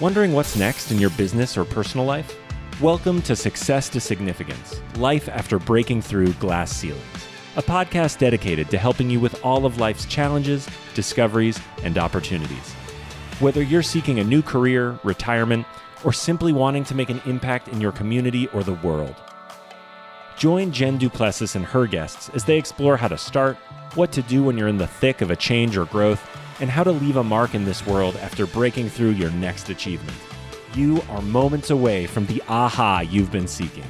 Wondering what's next in your business or personal life? Welcome to Success to Significance, Life After Breaking Through Glass Ceilings, a podcast dedicated to helping you with all of life's challenges, discoveries, and opportunities. Whether you're seeking a new career, retirement, or simply wanting to make an impact in your community or the world. Join Jen Du Plessis and her guests as they explore how to start, what to do when you're in the thick of a change or growth, and how to leave a mark in this world after breaking through your next achievement. You are moments away from the aha you've been seeking.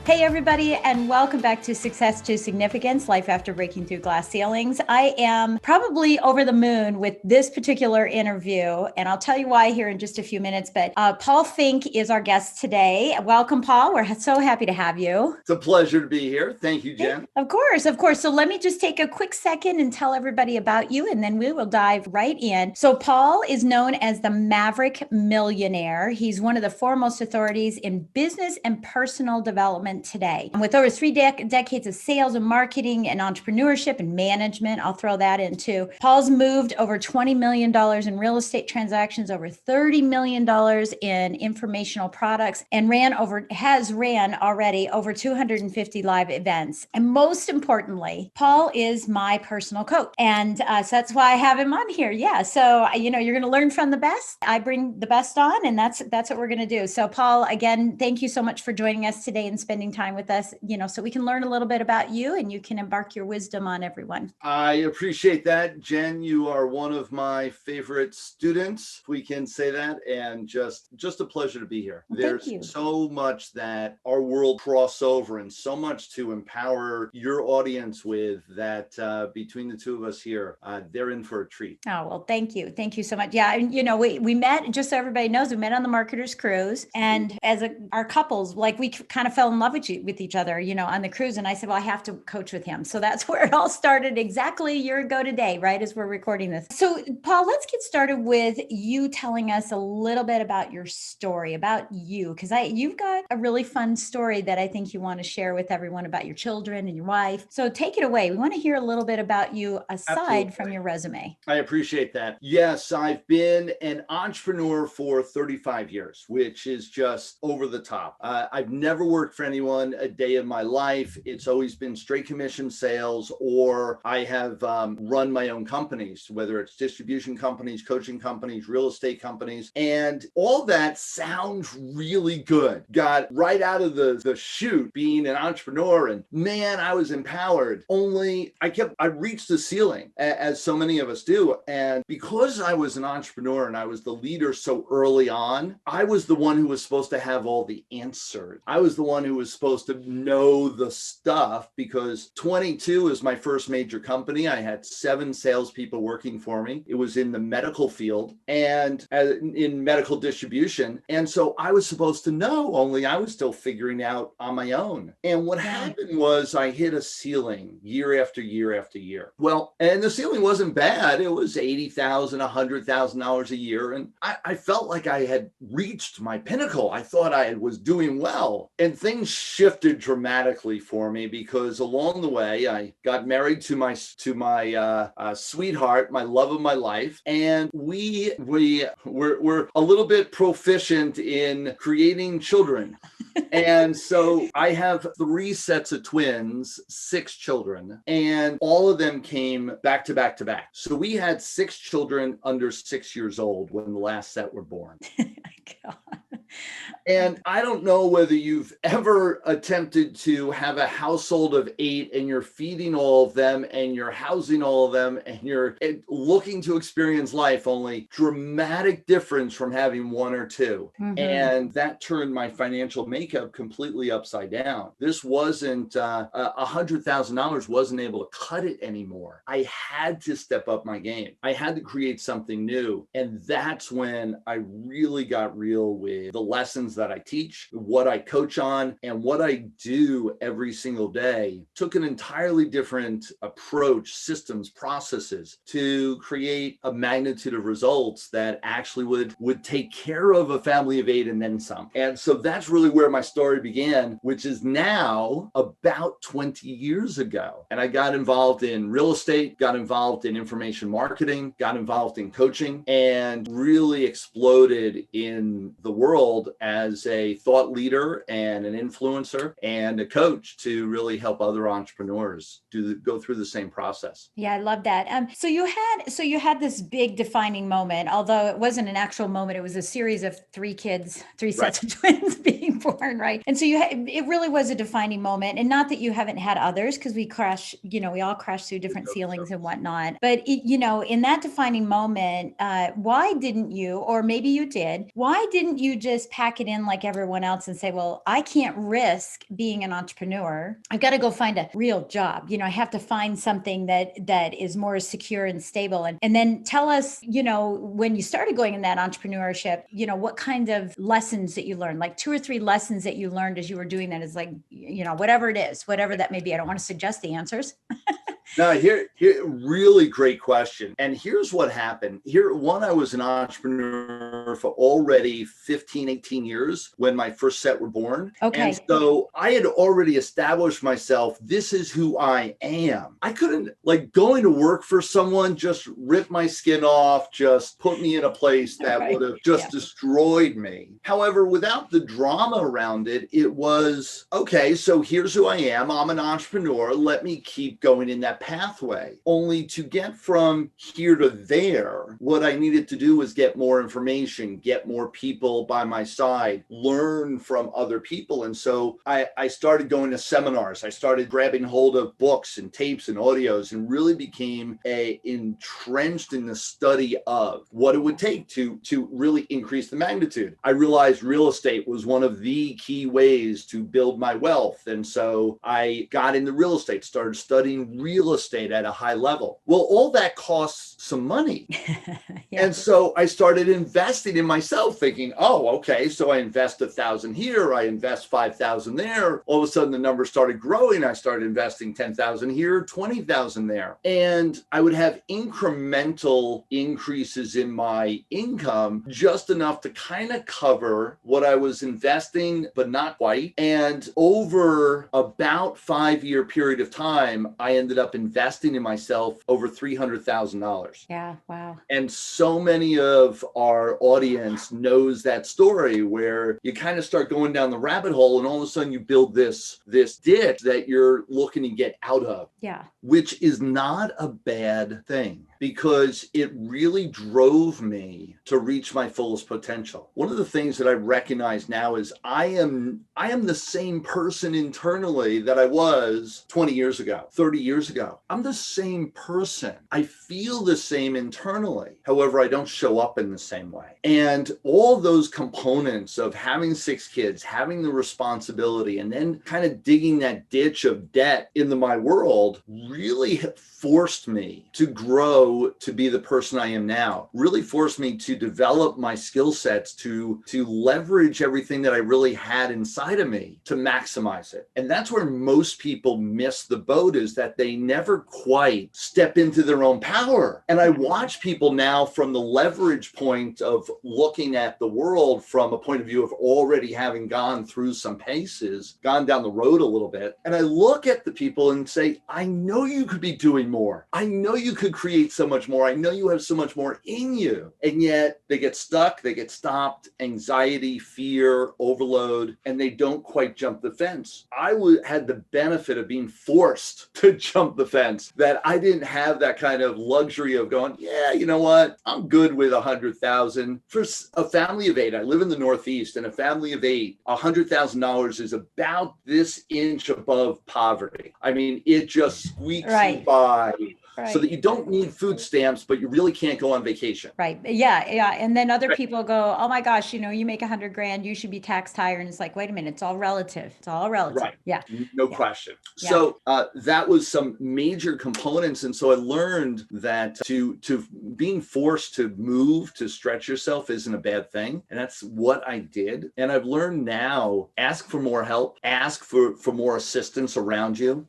Hey everybody, and welcome back to Success to Significance, Life After Breaking Through Glass Ceilings. I am probably over the moon with this particular interview, and I'll tell you why here in just a few minutes, but Paul Finck is our guest today. Welcome, Paul. We're so happy to have you. It's a pleasure to be here. Thank you, Jen. Of course. So let me just take a quick second and tell everybody about you, and then we will dive right in. So Paul is known as the Maverick Millionaire. He's one of the foremost authorities in business and personal development today. With over 3 decades of sales and marketing and entrepreneurship and management, I'll throw that in too. Paul's moved over $20 million in real estate transactions, over $30 million in informational products, and has ran already over 250 live events. And most importantly, Paul is my personal coach. And so that's why I have him on here. Yeah. So, you're going to learn from the best. I bring the best on, and that's what we're going to do. So Paul, again, thank you so much for joining us today and spending time with us, so we can learn a little bit about you and you can embark your wisdom on everyone. I appreciate that, Jen. You are one of my favorite students, if we can say that, and just a pleasure to be here. There's so much that our world cross over and so much to empower your audience with that between the two of us here, they're in for a treat. Oh, well, thank you. Thank you so much. Yeah. And, we met, just so everybody knows, we met on the Marketers Cruise, and as our couples, like we kind of fell in love with each other, on the cruise. And I said, well, I have to coach with him. So that's where it all started exactly a year ago today, right as we're recording this. So Paul, let's get started with you telling us a little bit about your story, about you, because you've got a really fun story that I think you want to share with everyone about your children and your wife. So take it away. We want to hear a little bit about you aside from your resume. I appreciate that. Yes, I've been an entrepreneur for 35 years, which is just over the top. I've never worked for anyone a day of my life. It's always been straight commission sales, or I have run my own companies, whether it's distribution companies, coaching companies, real estate companies, and all that sounds really good. Got right out of the chute being an entrepreneur, and man, I was empowered. Only I reached the ceiling, as so many of us do. And because I was an entrepreneur and I was the leader so early on, I was the one who was supposed to have all the answers. I was the one who was supposed to know the stuff, because 22 is my first major company. I had 7 salespeople working for me. It was in the medical field and in medical distribution. And so I was supposed to know, only I was still figuring out on my own. And what happened was I hit a ceiling year after year after year. Well, and the ceiling wasn't bad. It was $80,000, $100,000 a year. And I felt like I had reached my pinnacle. I thought I was doing well. And things shifted dramatically for me, because along the way I got married to my sweetheart, my love of my life, and we're a little bit proficient in creating children. And so I have 3 sets of twins, 6 children, and all of them came back to back to back. So we had 6 children under 6 years old when the last set were born. God. And I don't know whether you've ever attempted to have a household of 8 and you're feeding all of them and you're housing all of them and you're looking to experience life, only dramatic difference from having 1 or 2. Mm-hmm. And that turned my financial makeup completely upside down. This wasn't $100,000 wasn't able to cut it anymore. I had to step up my game. I had to create something new. And that's when I really got real with the lessons that I teach, what I coach on, and what I do every single day took an entirely different approach, systems, processes to create a magnitude of results that actually would take care of a family of 8 and then some. And so that's really where my story began, which is now about 20 years ago. And I got involved in real estate, got involved in information marketing, got involved in coaching, and really exploded in the world as a thought leader and an influencer and a coach to really help other entrepreneurs go through the same process. Yeah, I love that. So you had this big defining moment, although it wasn't an actual moment. It was a series of 3 kids, 3 sets of twins being born, right? And so it really was a defining moment. And not that you haven't had others, because we all crash through different ceilings and whatnot. But in that defining moment, why didn't you, or maybe you did, why didn't you just pack it in like everyone else and say, well, I can't risk being an entrepreneur. I've got to go find a real job. I have to find something that is more secure and stable. And then tell us, when you started going in that entrepreneurship, what kind of lessons that you learned, like 2 or 3 lessons that you learned as you were doing that, is like, whatever it is, whatever that may be. I don't want to suggest the answers. No, here, really great question. And here's what happened. I was an entrepreneur for already 15, 18 years when my first set were born. Okay. And so I had already established myself. This is who I am. I couldn't, going to work for someone, just rip my skin off, just put me in a place that would have just destroyed me. However, without the drama around it, it was, okay, so here's who I am. I'm an entrepreneur. Let me keep going in that pathway. Only to get from here to there, what I needed to do was get more information, get more people by my side, learn from other people. And so I started going to seminars. I started grabbing hold of books and tapes and audios, and really became entrenched in the study of what it would take to really increase the magnitude. I realized real estate was one of the key ways to build my wealth. And so I got into real estate, started studying real estate at a high level. Well, all that costs some money. And so I started investing in myself, thinking, oh, okay, so I invest 1,000 here, I invest 5,000 there. All of a sudden the numbers started growing. I started investing 10,000 here, 20,000 there. And I would have incremental increases in my income, just enough to kind of cover what I was investing, but not quite. And over about 5-year period of time, I ended up investing in myself over $300,000. Yeah, wow. And so many of our audience knows that story where you kind of start going down the rabbit hole, and all of a sudden you build this ditch that you're looking to get out of. Yeah. Which is not a bad thing, because it really drove me to reach my fullest potential. One of the things that I recognize now is I am the same person internally that I was 20 years ago, 30 years ago. I'm the same person. I feel the same internally. However, I don't show up in the same way. And all those components of having 6 kids, having the responsibility, and then kind of digging that ditch of debt into my world really forced me to grow to be the person I am now, really forced me to develop my skill sets, to leverage everything that I really had inside of me to maximize it. And that's where most people miss the boat, is that they never quite step into their own power. And I watch people now from the leverage point of looking at the world from a point of view of already having gone through some paces, gone down the road a little bit. And I look at the people and say, I know you could be doing more. I know you could create so much more. I know you have so much more in you. And yet they get stuck, they get stopped, anxiety, fear, overload, and they don't quite jump the fence. I had the benefit of being forced to jump the fence, that I didn't have that kind of luxury of going, yeah, you know what? I'm good with 100,000. For a family of 8, I live in the Northeast, and a family of 8, $100,000 is about this inch above poverty. I mean, it just squeaks you by. so that you don't need food stamps, but you really can't go on vacation. Right. Yeah. Yeah. And then other Right. people go, oh my gosh, you make $100,000, you should be taxed higher. And it's like, wait a minute, it's all relative. It's all relative. Right. Yeah. No Yeah. question. Yeah. So that was some major components. And so I learned that to being forced to move, to stretch yourself isn't a bad thing. And that's what I did. And I've learned now, ask for more help, ask for more assistance around you,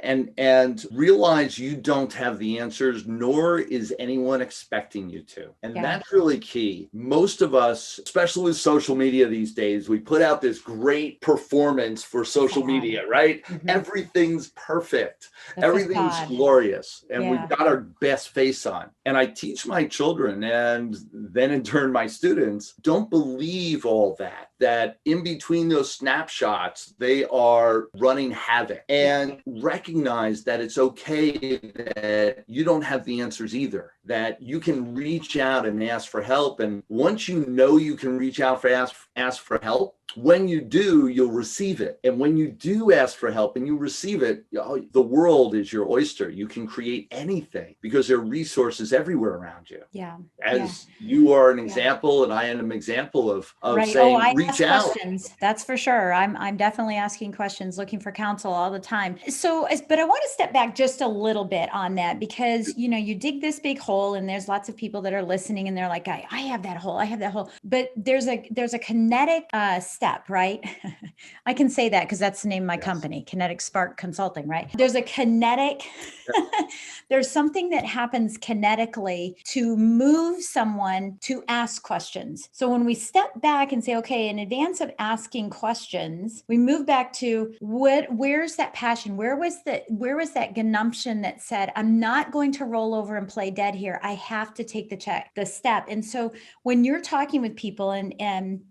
and realize you don't have the answers, nor is anyone expecting you to. And that's really key. Most of us, especially with social media these days, we put out this great performance for social media, right? Everything's perfect. Everything's glorious. And we've got our best face on. And I teach my children, and then in turn my students, don't believe all that in between those snapshots, they are running havoc, and recognize that it's okay that you don't have the answers either, that you can reach out and ask for help. And once you know you can reach out for ask for help, when you do, you'll receive it. And when you do ask for help and you receive it, the world is your oyster. You can create anything because there are resources everywhere around you. Yeah. As you are an example, and I am an example of saying, I reach ask out. questions. That's for sure. I'm definitely asking questions, looking for counsel all the time. So, but I want to step back just a little bit on that, because, you dig this big hole, and there's lots of people that are listening, and they're like, I have that hole. I have that hole. But there's a kinetic step, right? I can say that because that's the name of my company, Kinetic Spark Consulting, right? There's a kinetic, there's something that happens kinetically to move someone to ask questions. So when we step back and say, okay, in advance of asking questions, we move back to where's that passion? Where was that gumption that said, I'm not going to roll over and play dead here. I have to take the step. And so when you're talking with people, and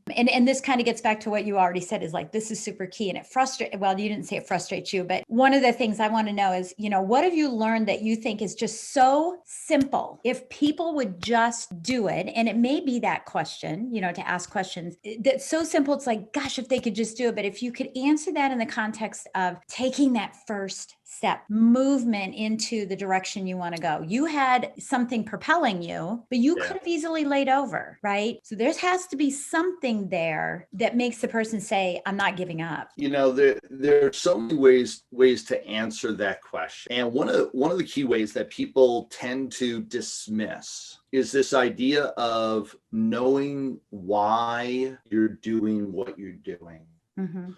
this kind of gets back to what you already said, is like, this is super key, and it frustrates, well, you didn't say it frustrates you, but one of the things I want to know is, what have you learned that you think is just so simple? If people would just do it, and it may be that question, to ask questions, that's so simple. It's like, gosh, if they could just do it. But if you could answer that in the context of taking that first step, movement into the direction you want to go. You had something propelling you, but you could have easily laid over, right? So there has to be something there that makes the person say, I'm not giving up. There are so many ways to answer that question. And one of the key ways that people tend to dismiss is this idea of knowing why you're doing what you're doing.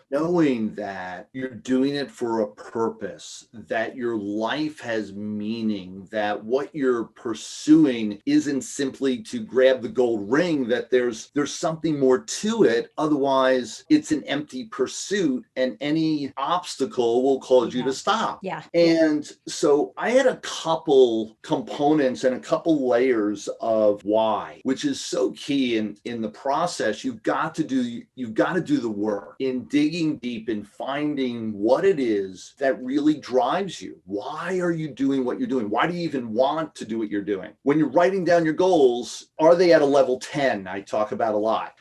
Knowing that you're doing it for a purpose, that your life has meaning, that what you're pursuing isn't simply to grab the gold ring, that there's something more to it. Otherwise, it's an empty pursuit, and any obstacle will cause you to stop. And so I had a couple components and a couple layers of why, which is so key in the process. You've got to do the work in digging deep and finding what it is that really drives you. Why are you doing what you're doing? Why do you even want to do what you're doing? When you're writing down your goals, are they at a level 10? I talk about a lot.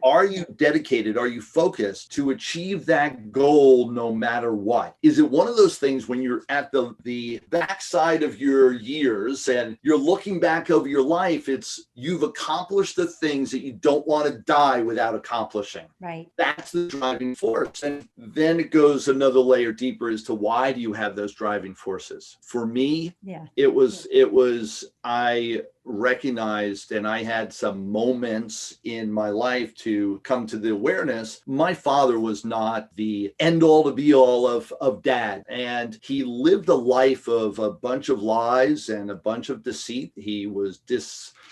Are you dedicated? Are you focused to achieve that goal no matter what? Is it one of those things when you're at the backside of your years and you're looking back over your life, it's you've accomplished the things that you don't want to die without accomplishing. Right. That's the driving force. And then it goes another layer deeper as to why do you have those driving forces? For me, it was I recognized, and I had some moments in my life to come to the awareness, my father was not the end all to be all of dad. And he lived a life of a bunch of lies and a bunch of deceit. He was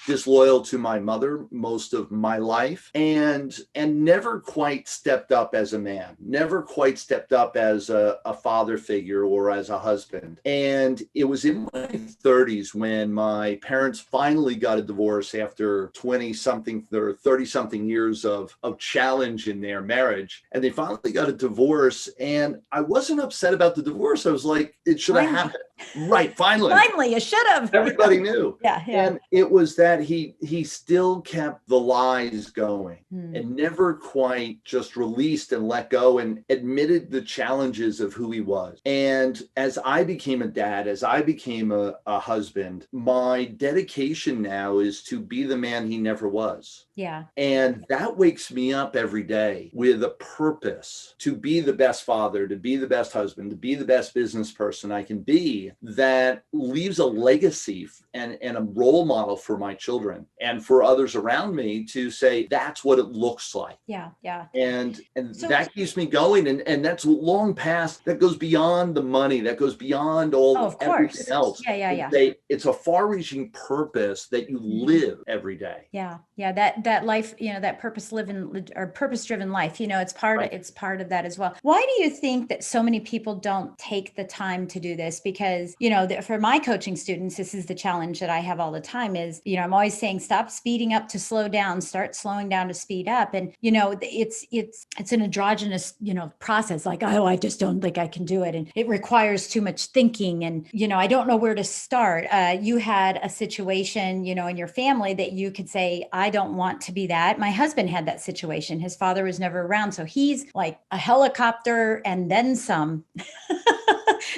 disloyal to my mother most of my life, and never quite stepped up as a man, never quite stepped up as a father figure or as a husband. And it was in my 30s when my parents finally got a divorce after 20-something or 30-something years of challenge in their marriage. And they finally got a divorce. And I wasn't upset about the divorce. I was like, it should have happened. Right. Finally, it should have. Everybody knew. Yeah. And it was that that he still kept the lies going and never quite just released and let go and admitted the challenges of who he was. And as I became a dad, as I became a husband, my dedication now is to be the man he never was. Yeah. And that wakes me up every day with a purpose to be the best father, to be the best husband, to be the best business person I can be, that leaves a legacy and a role model for my children and for others around me to say, that's what it looks like. Yeah. Yeah. And So that keeps me going. And that's long past, that goes beyond the money, that goes beyond all of everything course. else. Yeah. It's a far-reaching purpose that you live every day. Yeah. That life, that purpose-driven life, it's part of that as well. Why do you think that so many people don't take the time to do this? Because, for my coaching students, this is the challenge that I have all the time is, I'm always saying, stop speeding up to slow down, start slowing down to speed up. And, it's an androgynous, process. Like, oh, I just don't think I can do it. And it requires too much thinking. And, I don't know where to start. You had a situation, in your family that you could say, I don't want to be that. My husband had that situation. His father was never around. So he's like a helicopter and then some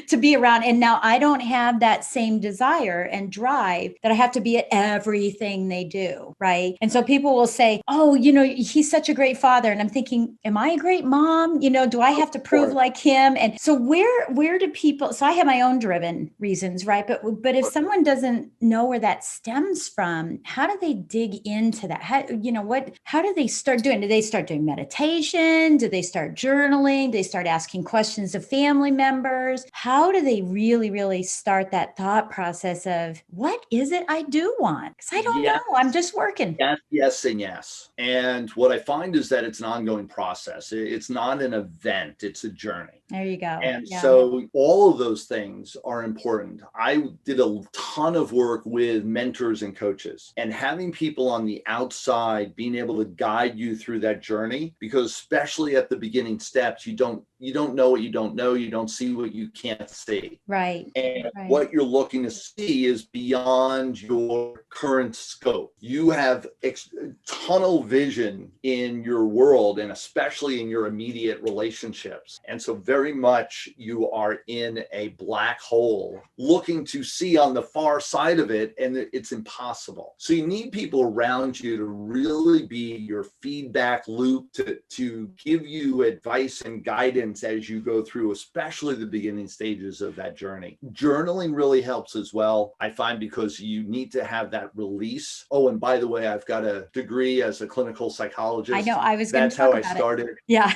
to be around. And now I don't have that same desire and drive that I have to be at everything they do. Right. And so people will say, oh, he's such a great father. And I'm thinking, am I a great mom? Do I have to prove like him? And so where do people, so I have my own driven reasons, right? But if someone doesn't know where that stems from, how do they dig into that? How do they start doing? Do they start doing meditation? Do they start journaling? Do they start asking questions of family members? How do they really, really start that thought process of what is it I do want? Because I don't know. I'm just working. Yes, and yes. And what I find is that it's an ongoing process. It's not an event, it's a journey. There you go. And so all of those things are important. I did a ton of work with mentors and coaches, and having people on the outside being able to guide you through that journey, because especially at the beginning steps, you don't know what you don't know. You don't see what you can't see. Right. And what you're looking to see is beyond your current scope. You have tunnel vision in your world, and especially in your immediate relationships. And so very much you are in a black hole looking to see on the far side of it, and it's impossible. So you need people around you to really be your feedback loop to give you advice and guidance as you go through, especially the beginning stages of that journey. Journaling really helps as well, I find, because you need to have that release. Oh, and by the way, I've got a degree as a clinical psychologist. I know. I was That's how I started. Yeah.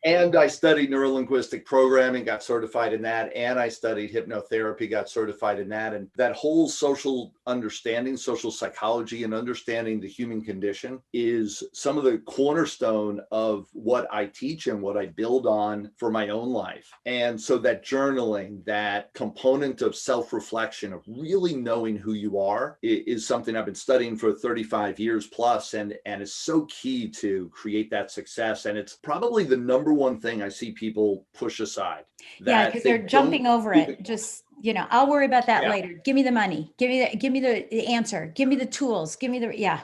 And I studied neurolinguistic programming, got certified in that. And I studied hypnotherapy, got certified in that. And that whole social understanding, social psychology, and understanding the human condition is some of the cornerstone of what I teach and what I build on for my own life. And so that journaling, that component of self-reflection, of really knowing who you are, is something I've been studying for 35 years plus, and is so key to create that success. And it's probably the number one thing I see people push aside. Yeah, because they're jumping over it. Just, I'll worry about that later. Give me the money. Give me the answer. Give me the tools. Give me the, yeah.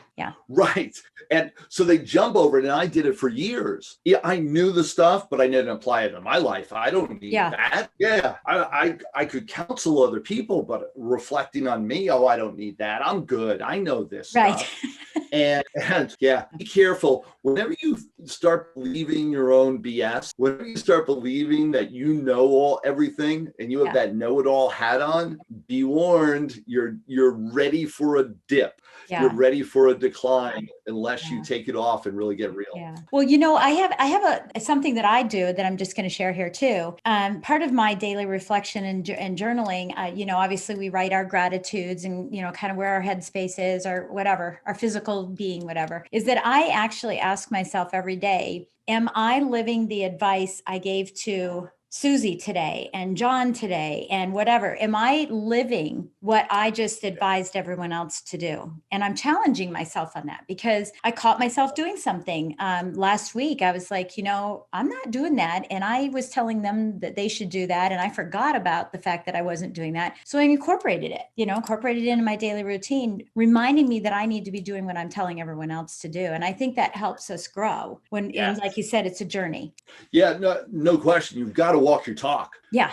Right. And so they jump over it, and I did it for years. Yeah, I knew the stuff, but I didn't apply it in my life. I don't need that. Yeah. I could counsel other people, but reflecting on me, I don't need that. I'm good. I know this stuff. And be careful. Whenever you start believing your own BS, whenever you start believing that you know everything and you have that know-it-all hat on, be warned, you're ready for a dip. You're ready for a decline unless you take it off and really get real. Yeah. Well, I have something that I do that I'm just going to share here too. Part of my daily reflection and journaling, obviously we write our gratitudes and, kind of where our headspace is or whatever, our physical being, whatever, is that I actually ask myself every day, am I living the advice I gave to Susie today and John today and whatever? Am I living what I just advised everyone else to do? And I'm challenging myself on that because I caught myself doing something last week. I was like, I'm not doing that. And I was telling them that they should do that. And I forgot about the fact that I wasn't doing that. So I incorporated it, incorporated it into my daily routine, reminding me that I need to be doing what I'm telling everyone else to do. And I think that helps us grow and like you said, it's a journey. Yeah, no question. You've got to walk your talk. Yeah.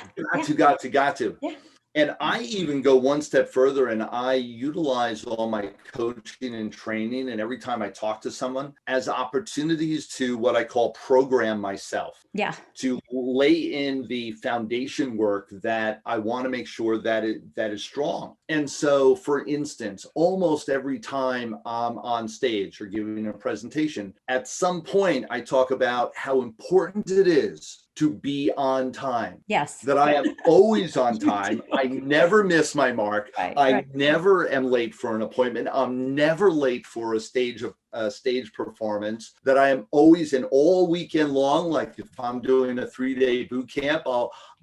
Got to. Yeah. And I even go one step further and I utilize all my coaching and training. And every time I talk to someone as opportunities to what I call program myself. Yeah. To lay in the foundation work that I want to make sure that is strong. And so, for instance, almost every time I'm on stage or giving a presentation, at some point I talk about how important it is to be on time. Yes. That I am always on time. I never miss my mark. I never am late for an appointment. I'm never late for a stage performance. That I am always in all weekend long. Like if I'm doing a 3-day boot camp,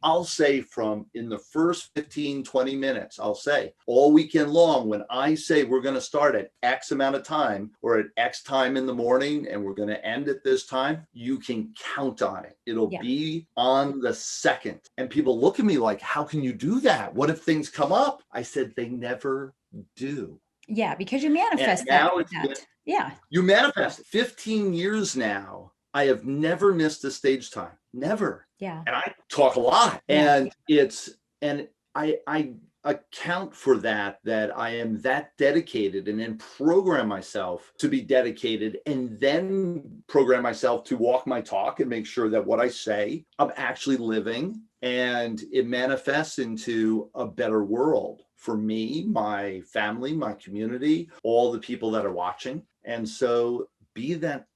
I'll say from in the first 15, 20 minutes, I'll say all weekend long, when I say we're going to start at X amount of time or at X time in the morning and we're going to end at this time, you can count on it. It'll be on the second. And people look at me like, how can you do that? What if things come up? I said, they never do. Yeah, because you manifest that. Yeah. You manifest it. 15 years now. I have never missed a stage time. Never. Yeah. And I talk a lot. And I account for that I am that dedicated and then program myself to be dedicated and then program myself to walk my talk and make sure that what I say, I'm actually living and it manifests into a better world for me, my family, my community, all the people that are watching. And so be that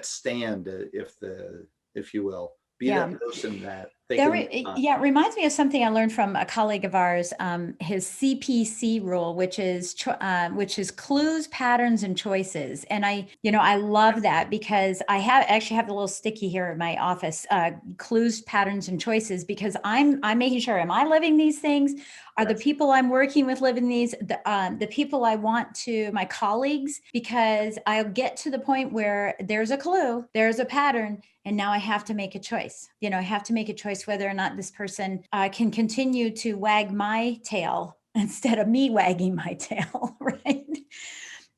stand, if you will, be that person that it reminds me of something I learned from a colleague of ours, his CPC rule, which is clues, patterns, and choices. And I love that because I actually have the little sticky here in my office, clues, patterns, and choices, because I'm making sure, am I living these things? Are the people I'm working with living these, the people I want to, my colleagues, because I'll get to the point where there's a clue, there's a pattern, and now I have to make a choice. I have to make a choice whether or not this person can continue to wag my tail instead of me wagging my tail, right?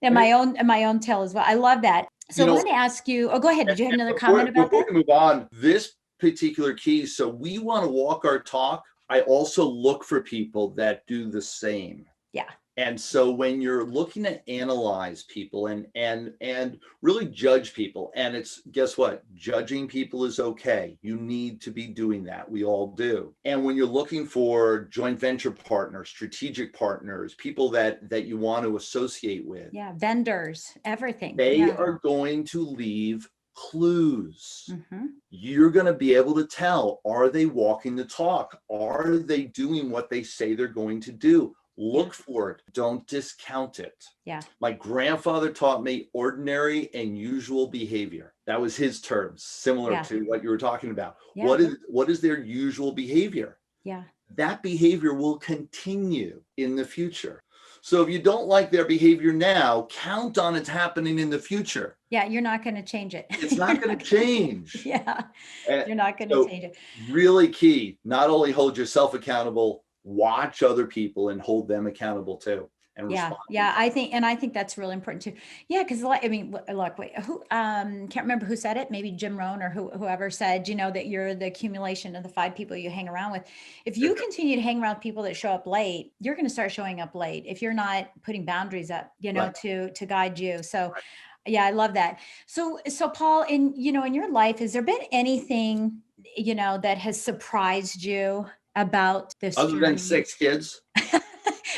And my own tail as well. I love that. So I want to ask you, go ahead. Did you have another comment about that? Before we move on, this particular key, so we want to walk our talk. I also look for people that do the same. Yeah. And so when you're looking to analyze people and really judge people, and it's, guess what? Judging people is okay. You need to be doing that. We all do. And when you're looking for joint venture partners, strategic partners, people that you want to associate with. Yeah. Vendors, everything. They are going to leave clues. Mm-hmm. You're going to be able to tell, are they walking the talk? Are they doing what they say they're going to do? Look for it. Don't discount it. Yeah. My grandfather taught me ordinary and usual behavior. That was his terms, similar to what you were talking about. Yeah. What is their usual behavior? Yeah. That behavior will continue in the future. So if you don't like their behavior now, count on it's happening in the future. Yeah, you're not going to change it. It's not going to change. Yeah, you're not going to change it. Really key, not only hold yourself accountable, watch other people and hold them accountable too. And I think that's really important too. Yeah, because who can't remember who said it. Maybe Jim Rohn or whoever said, that you're the accumulation of the 5 people you hang around with. If you continue to hang around people that show up late, you're going to start showing up late if you're not putting boundaries up, to guide you. So. Right. Yeah, I love that. So Paul, in your life, has there been anything, that has surprised you about this? Other than 6 kids.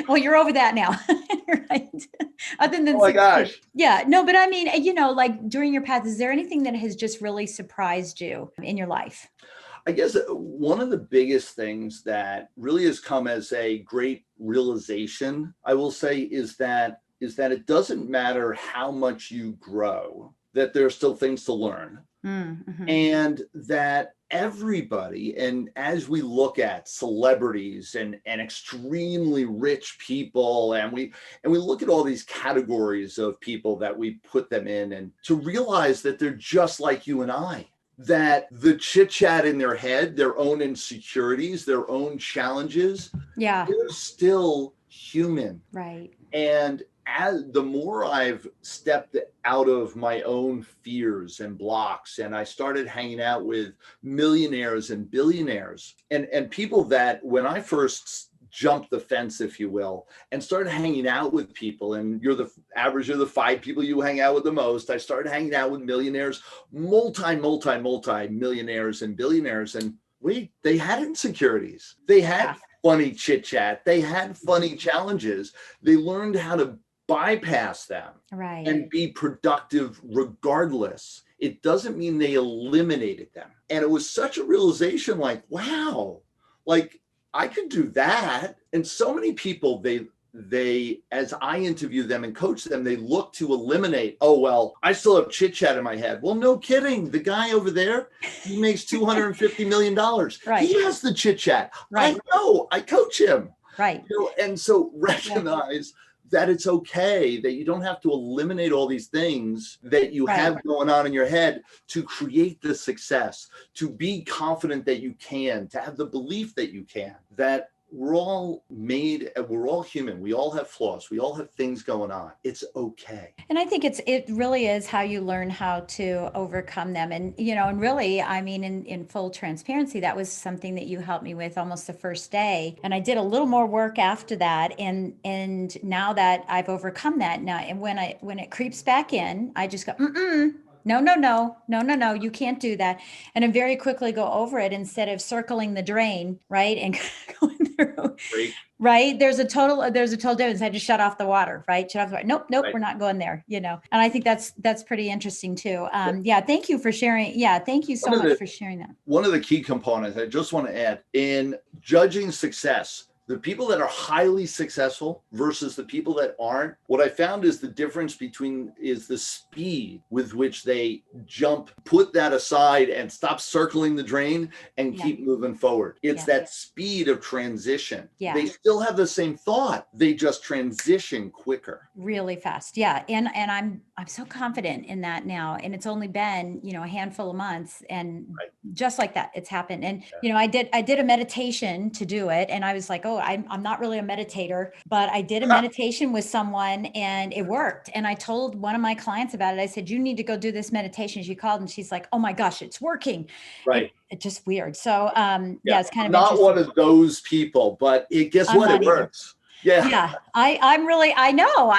Well, you're over that now, right? Other than, oh my gosh. Kids. Yeah, no, but I mean, like during your path, is there anything that has just really surprised you in your life? I guess one of the biggest things that really has come as a great realization, I will say, is that it doesn't matter how much you grow, that there are still things to learn. Mm-hmm. And that everybody, and as we look at celebrities and extremely rich people, and we look at all these categories of people that we put them in, and to realize that they're just like you and I, that the chit chat in their head, their own insecurities, their own challenges, Yeah. they're still human. Right. And as the more I've stepped out of my own fears and blocks, and I started hanging out with millionaires and billionaires and people that, when I first jumped the fence, if you will, and started hanging out with people, and you're the average of the 5 people you hang out with the most, I started hanging out with millionaires, multi millionaires and billionaires, and they had insecurities. They had funny chit chat. They had funny challenges. They learned how to bypass them and be productive regardless. It doesn't mean they eliminated them. And it was such a realization, like, wow, like I could do that. And so many people, they, as I interview them and coach them, they look to eliminate, oh, well, I still have chit chat in my head. Well, no kidding. The guy over there, he makes $250 million. Right. He has the chit chat. Right. I know, I coach him. Right. You know, and so recognize that it's okay, that you don't have to eliminate all these things that you have going on in your head to create the success, to be confident that you can, to have the belief that you can, that we're all we're all human. We all have flaws. We all have things going on. It's okay. And I think it really is how you learn how to overcome them. And, you know, and really, I mean, in full transparency, that was something that you helped me with almost the first day. And I did a little more work after that. And now that I've overcome that now, and when it creeps back in, I just go, no, you can't do that. And I very quickly go over it instead of circling the drain, right? And going through, right? There's a total difference. I just shut off the water, right? Shut off the water. Nope, we're not going there, you know? And I think that's pretty interesting too. Thank you for sharing. Yeah. Thank you so much for sharing that. One of the key components I just want to add in judging success, the people that are highly successful versus the people that aren't, what I found is the difference is the speed with which they jump, put that aside and stop circling the drain and keep moving forward. It's that speed of transition. Yeah. They still have the same thought. They just transition quicker. Really fast. Yeah. And I'm so confident in that now. And it's only been, you know, a handful of months, and just like that, it's happened. And, you know, I did a meditation to do it. And I was like, oh, I'm not really a meditator, but I did a meditation with someone and it worked. And I told one of my clients about it. I said, you need to go do this meditation. She called and she's like, oh my gosh, it's working. Right. It's just weird. So, it's kind of not one of those people, but guess what? It works. Yeah. I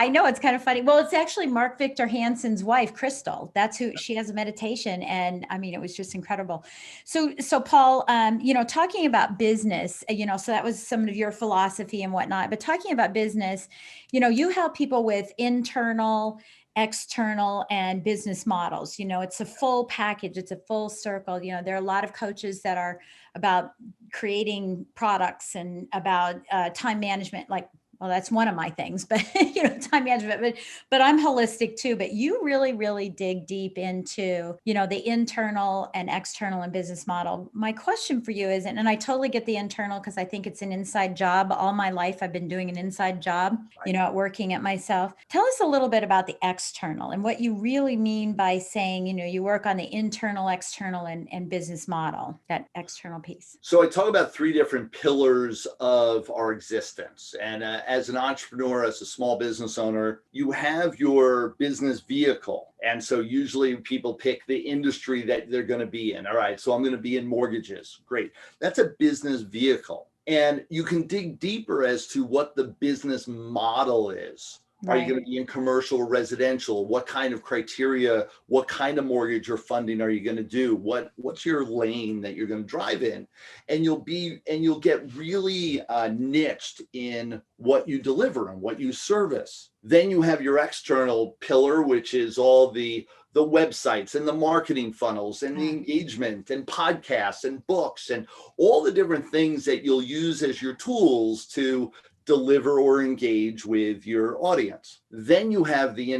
know it's kind of funny. Well, it's actually Mark Victor Hansen's wife, Crystal. That's who, she has a meditation. And I mean, it was just incredible. So Paul, you know, talking about business, you know, so that was some of your philosophy and whatnot, but talking about business, you know, you help people with internal, external, and business models. You know, it's a full package. It's a full circle. You know, there are a lot of coaches that are about creating products and about time management, like, well, that's one of my things, but you know, time management, but I'm holistic too, but you really, really dig deep into, you know, the internal and external and business model. My question for you is, and I totally get the internal because I think it's an inside job. All my life, I've been doing an inside job, you know, at working at myself. Tell us a little bit about the external and what you really mean by saying, you know, you work on the internal, external, and business model, that external piece. So I talk about 3 different pillars of our existence. And as an entrepreneur, as a small business owner, you have your business vehicle. And so usually people pick the industry that they're going to be in. All right, so I'm going to be in mortgages. Great. That's a business vehicle. And you can dig deeper as to what the business model is. Are you going to be in commercial or residential? What kind of criteria, what kind of mortgage or funding are you going to do? What's your lane that you're going to drive in? And you'll get really niched in what you deliver and what you service. Then you have your external pillar, which is all the websites and the marketing funnels and the engagement and podcasts and books and all the different things that you'll use as your tools to deliver or engage with your audience. Then you have the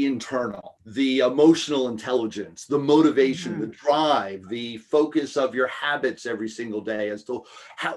internal, the emotional intelligence, the motivation, the drive, the focus of your habits every single day as to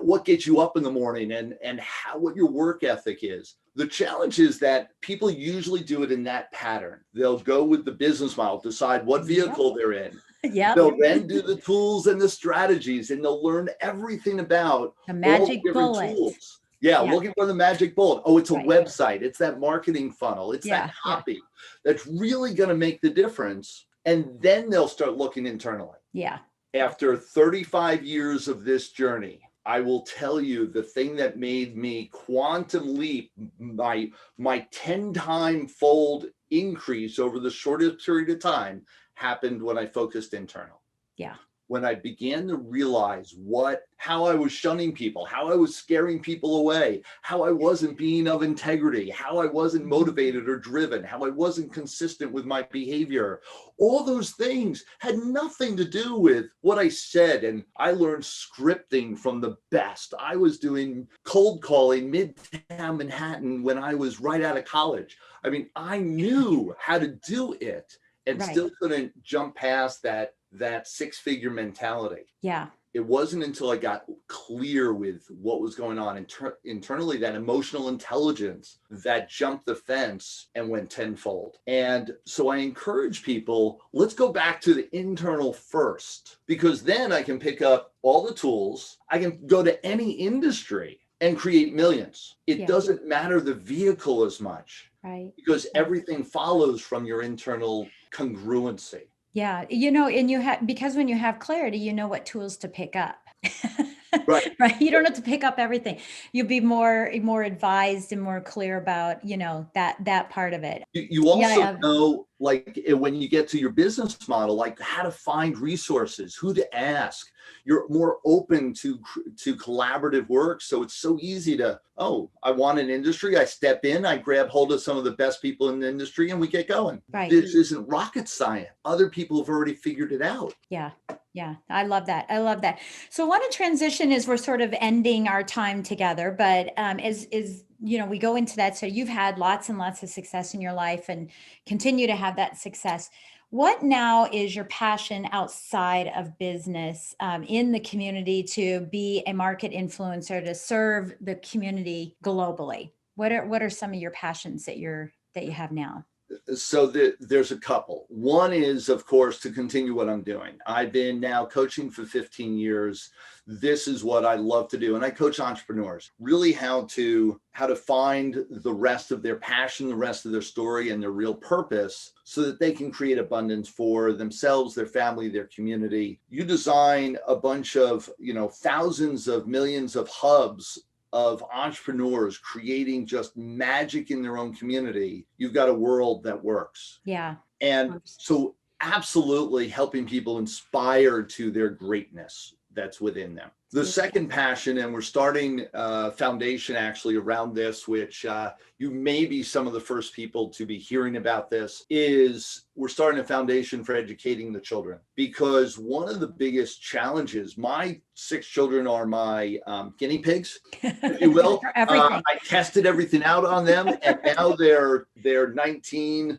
what gets you up in the morning and what your work ethic is. The challenge is that people usually do it in that pattern. They'll go with the business model, decide what vehicle they're in. They'll then do the tools and the strategies, and they'll learn everything about the magic bullet. Tools. Looking for the magic bullet. Oh, it's a website. It's that marketing funnel. It's that copy that's really going to make the difference. And then they'll start looking internally. Yeah. After 35 years of this journey, I will tell you the thing that made me quantum leap, my 10-time fold increase over the shortest period of time happened when I focused internal. Yeah. When I began to realize how I was shunning people, how I was scaring people away, how I wasn't being of integrity, how I wasn't motivated or driven, how I wasn't consistent with my behavior. All those things had nothing to do with what I said. And I learned scripting from the best. I was doing cold calling midtown Manhattan when I was right out of college. I mean, I knew how to do it and still couldn't jump past that six-figure mentality. Yeah. It wasn't until I got clear with what was going on internally, that emotional intelligence that jumped the fence and went tenfold. And so I encourage people, let's go back to the internal first, because then I can pick up all the tools. I can go to any industry and create millions. It doesn't matter the vehicle as much, right? Because everything follows from your internal congruency. Yeah. And because when you have clarity, you know what tools to pick up. Right. Right. You don't have to pick up everything. You'll be more advised and more clear about, that part of it. You also know, like when you get to your business model, like how to find resources, who to ask. You're more open to collaborative work. So it's so easy to, I want an industry. I step in, I grab hold of some of the best people in the industry and we get going. Right. This isn't rocket science. Other people have already figured it out. Yeah. Yeah. I love that. So I want to transition as we're sort of ending our time together, but we go into that. So you've had lots and lots of success in your life and continue to have that success. What now is your passion outside of business, in the community, to be a market influencer, to serve the community globally? What are some of your passions that you have now? So there's a couple. One is, of course, to continue what I'm doing. I've been now coaching for 15 years. This is what I love to do. And I coach entrepreneurs, really how to find the rest of their passion, the rest of their story, and their real purpose so that they can create abundance for themselves, their family, their community. You design a bunch of, thousands of millions of hubs of entrepreneurs creating just magic in their own community. You've got a world that works. Yeah. And so absolutely helping people inspire to their greatness that's within them. The second passion, and we're starting a foundation actually around this, which you may be some of the first people to be hearing about this, is we're starting a foundation for educating the children. Because one of the biggest challenges, my 6 children are my guinea pigs, if you will. I tested everything out on them, and now they're 19,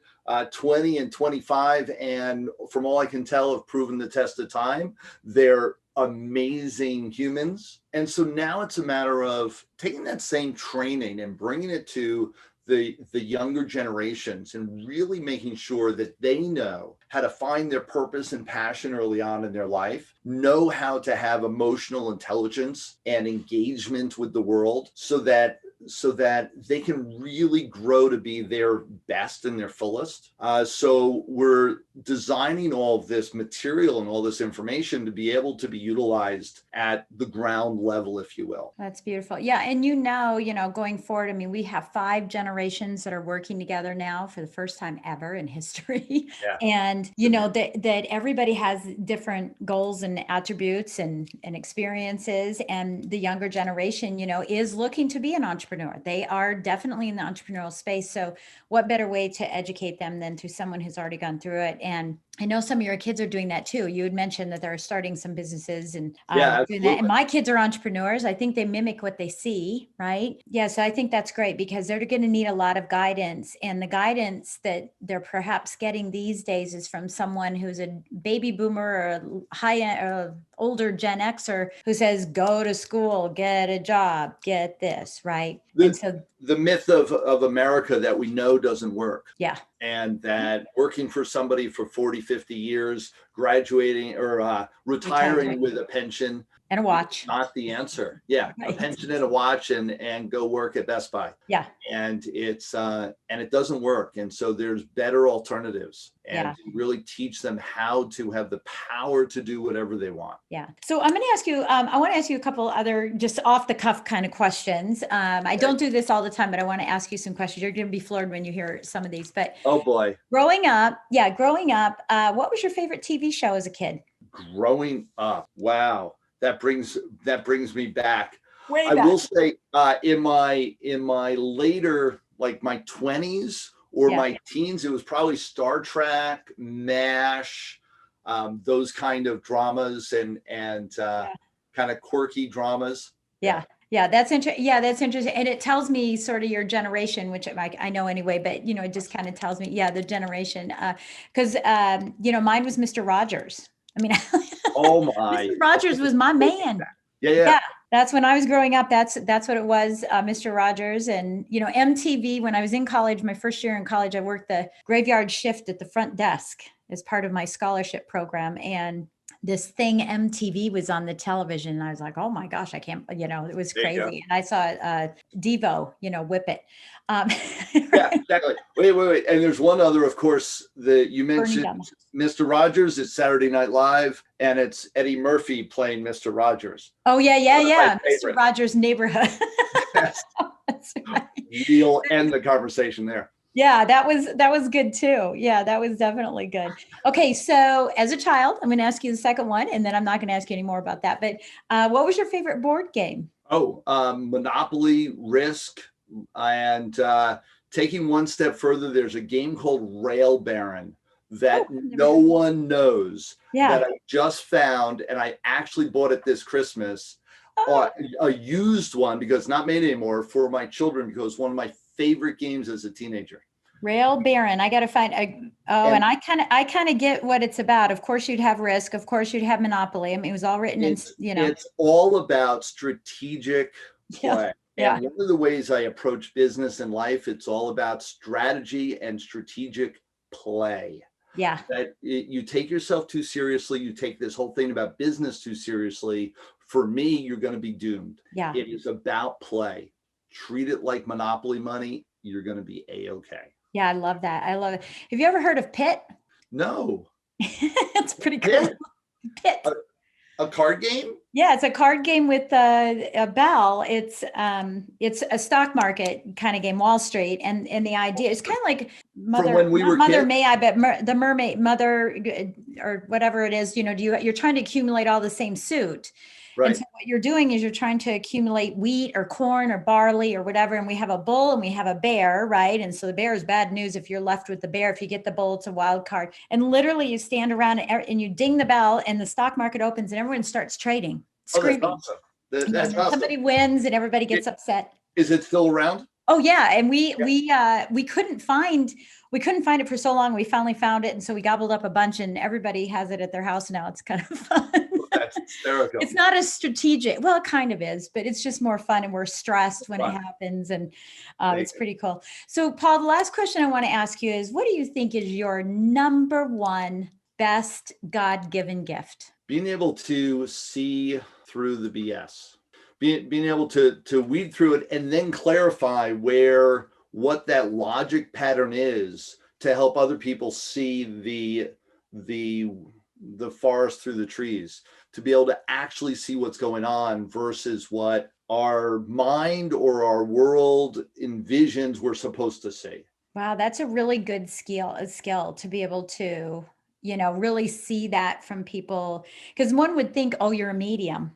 20, and 25. And from all I can tell, have proven the test of time. They're amazing humans. And so now it's a matter of taking that same training and bringing it to the younger generations and really making sure that they know how to find their purpose and passion early on in their life, know how to have emotional intelligence and engagement with the world so that they can really grow to be their best and their fullest. So we're designing all of this material and all this information to be able to be utilized at the ground level, if you will. That's beautiful. Yeah. And going forward, I mean, we have 5 generations that are working together now for the first time ever in history. Yeah. And, that everybody has different goals and attributes and experiences. And the younger generation, is looking to be an entrepreneur. entrepreneur. They are definitely in the entrepreneurial space. So what better way to educate them than through someone who's already gone through it? And I know some of your kids are doing that too. You had mentioned that they're starting some businesses and Yeah, doing that. And absolutely. my kids are entrepreneurs. I think they mimic what they see, right? Yeah. So I think that's great because they're going to need a lot of guidance. And the guidance that they're perhaps getting these days is from someone who's a baby boomer or a older Gen Xer who says, go to school, get a job, get this, right? And so The myth of America that we know doesn't work. yeah. And that working for somebody for 40, 50 years, graduating or retiring with a pension and a watch, not the answer. Yeah. Right. A pension and a watch and go work at Best Buy. Yeah. And it doesn't work. And so there's better alternatives and to really teach them how to have the power to do whatever they want. Yeah. So I'm going to ask you, I want to ask you a couple other just off the cuff kind of questions. I don't do this all the time, but I want to ask you some questions. You're going to be floored when you hear some of these, but oh boy. Growing up, what was your favorite TV show as a kid? Growing up. Wow. That brings me back. Way I back. will say in my later, like my 20s or my teens, it was probably Star Trek, MASH, those kind of dramas and kind of quirky dramas. Yeah. Yeah, that's interesting. Yeah, that's interesting. And it tells me sort of your generation, which I know anyway, but it just kind of tells me, the generation. Because mine was Mr. Rogers. I mean, oh my. Mr. Rogers was my man. Yeah. That's when I was growing up. That's what it was, Mr. Rogers. And, MTV, when I was in college, my first year in college, I worked the graveyard shift at the front desk as part of my scholarship program. And this thing MTV was on the television. And I was like, oh my gosh, I can't, it was crazy. And I saw Devo, whip it. Yeah, exactly. Wait. And there's one other, of course, that you mentioned, Mr. Rogers. It's Saturday Night Live, and it's Eddie Murphy playing Mr. Rogers. Oh, yeah. Mr. Rogers' Neighborhood. Yes. You'll end the conversation there. Yeah, that was good too. Yeah, that was definitely good. Okay, so as a child, I'm going to ask you the second one, and then I'm not going to ask you any more about that. But what was your favorite board game? Oh, Monopoly, Risk, and taking one step further, there's a game called Rail Baron that no one knows that I just found, and I actually bought it this Christmas, a used one because it's not made anymore for my children because one of my favorite games as a teenager. Rail Baron. I got to find. And I kind of get what it's about. Of course, you'd have Risk. Of course, you'd have Monopoly. I mean, it was all written in. It's all about strategic play. Yeah. And one of the ways I approach business and life, it's all about strategy and strategic play. Yeah. That you take yourself too seriously. You take this whole thing about business too seriously. For me, you're going to be doomed. Yeah. It is about play. Treat it like Monopoly money. You're going to be A-okay. Yeah, I love that. I love it. Have you ever heard of Pit? No. It's pretty cool. Pit. A card game? Yeah, it's a card game with a bell. It's a stock market kind of game, Wall Street, and the idea is kind of like Mother. From when we were Mother kids? May I, but the Mermaid Mother or whatever it is. You're trying to accumulate all the same suit. Right. And so what you're doing is you're trying to accumulate wheat or corn or barley or whatever. And we have a bull and we have a bear, right? And so the bear is bad news if you're left with the bear. If you get the bull, it's a wild card. And literally you stand around and you ding the bell and the stock market opens and everyone starts trading, screaming. Oh, that's awesome. That's awesome. Somebody wins and everybody gets upset. Is it still around? Oh yeah. And we couldn't find it for so long. We finally found it. And so we gobbled up a bunch and everybody has it at their house now. It's kind of fun. That's hysterical. It's not as strategic. Well, it kind of is, but it's just more fun and we're stressed when it happens. And it's pretty cool. So Paul, the last question I want to ask you is, what do you think is your number one best God-given gift? Being able to see through the BS, being able to weed through it and then clarify what that logic pattern is to help other people see the forest through the trees, to be able to actually see what's going on versus what our mind or our world envisions we're supposed to see. Wow, that's a really good skill to be able to, really see that from people. Because one would think, oh, you're a medium.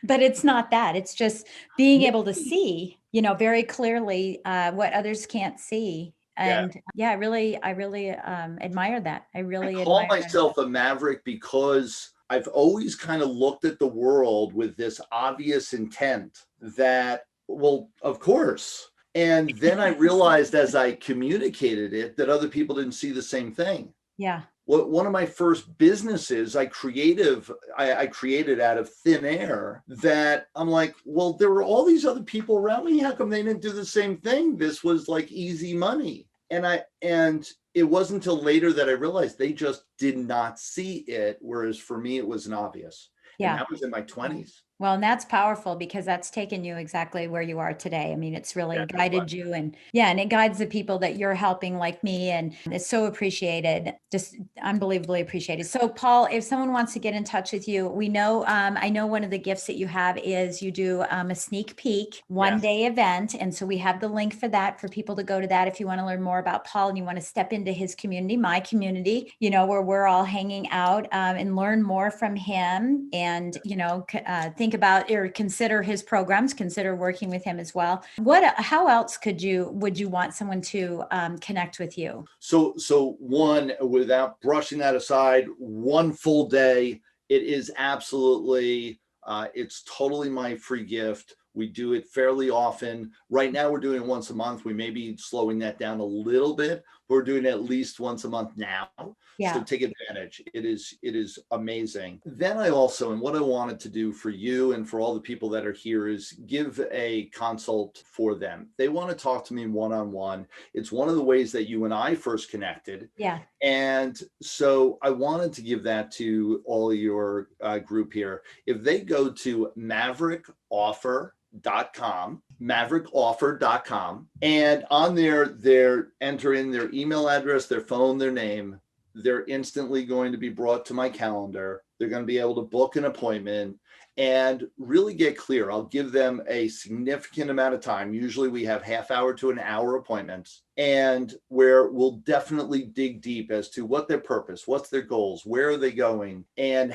But it's not that. It's just being able to see, very clearly what others can't see. Yeah. And I really admire that. I I really call admire that. myself a maverick because I've always kind of looked at the world with this obvious intent that, well, of course. And then I realized as I communicated it that other people didn't see the same thing. Yeah. One of my first businesses I created out of thin air, that I'm like, well, there were all these other people around me. How come they didn't do the same thing? This was like easy money. And it wasn't until later that I realized they just did not see it. Whereas for me, it was an obvious. Yeah. And that was in my 20s. Well, and that's powerful because that's taken you exactly where you are today. I mean, it's really guided you, and it guides the people that you're helping like me, and it's so appreciated, just unbelievably appreciated. So Paul, if someone wants to get in touch with you, we know, I know one of the gifts that you have is you do a sneak peek one-day event. And so we have the link for that for people to go to that. If you want to learn more about Paul and you want to step into his community, my community, where we're all hanging out and learn more from him and, think about or consider his programs, consider working with him as well. How else would you want someone to connect with you? So one, without brushing that aside, one full day, it is absolutely, it's totally my free gift. We do it fairly often. Right now we're doing it once a month. We may be slowing that down a little bit, but we're doing it at least once a month now. Yeah. So take advantage. It is amazing. Then I also, and what I wanted to do for you and for all the people that are here, is give a consult for them. They want to talk to me one-on-one. It's one of the ways that you and I first connected. Yeah. And so I wanted to give that to all of your group here. If they go to maverickoffer.com, and on there, they're enter in their email address, their phone, their name, they're instantly going to be brought to my calendar. They're going to be able to book an appointment and really get clear. I'll give them a significant amount of time. Usually we have half-hour to an hour appointments, and where we'll definitely dig deep as to what their purpose, what's their goals, where are they going, and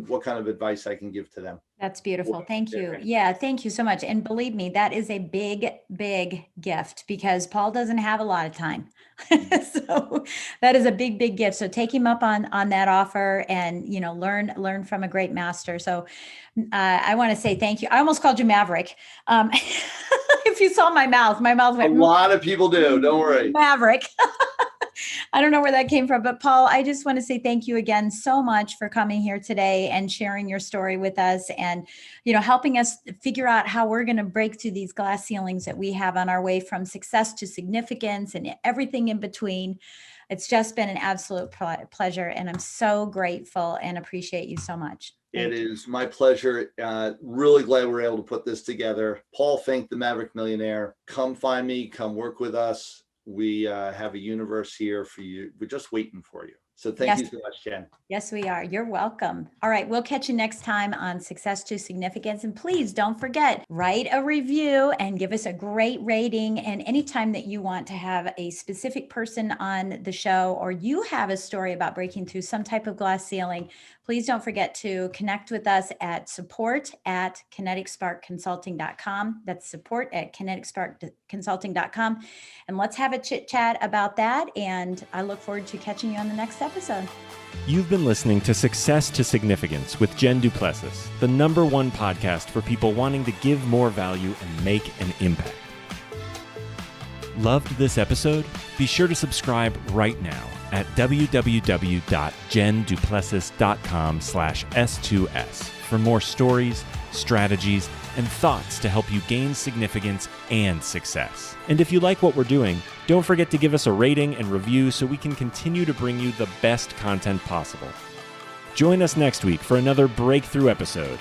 what kind of advice I can give to them. That's beautiful. Thank you. Yeah, thank you so much. And believe me, that is a big, big gift because Paul doesn't have a lot of time. So that is a big, big gift. So take him up on that offer and, learn from a great master. So I want to say thank you. I almost called you Maverick. If you saw my mouth went. A lot of people do. Don't worry. Maverick. I don't know where that came from, but Paul, I just want to say thank you again so much for coming here today and sharing your story with us and, helping us figure out how we're going to break through these glass ceilings that we have on our way from success to significance and everything in between. It's just been an absolute pleasure, and I'm so grateful and appreciate you so much. It is my pleasure. Really glad we're able to put this together. Paul Finck, the Maverick Millionaire. Come find me. Come work with us. We have a universe here for you. We're just waiting for you. So thank you so much, Jen. Yes, we are. You're welcome. All right. We'll catch you next time on Success to Significance. And please don't forget, write a review and give us a great rating. And anytime that you want to have a specific person on the show, or you have a story about breaking through some type of glass ceiling, please don't forget to connect with us at support@kineticsparkconsulting.com. That's support@kineticsparkconsulting.com. And let's have a chit chat about that. And I look forward to catching you on the next episode. You've been listening to Success to Significance with Jen Du Plessis, the #1 podcast for people wanting to give more value and make an impact. Loved this episode? Be sure to subscribe right now at www.jenduplessis.com/S2S for more stories, strategies, and thoughts to help you gain significance and success. And if you like what we're doing, don't forget to give us a rating and review so we can continue to bring you the best content possible. Join us next week for another breakthrough episode.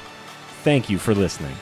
Thank you for listening.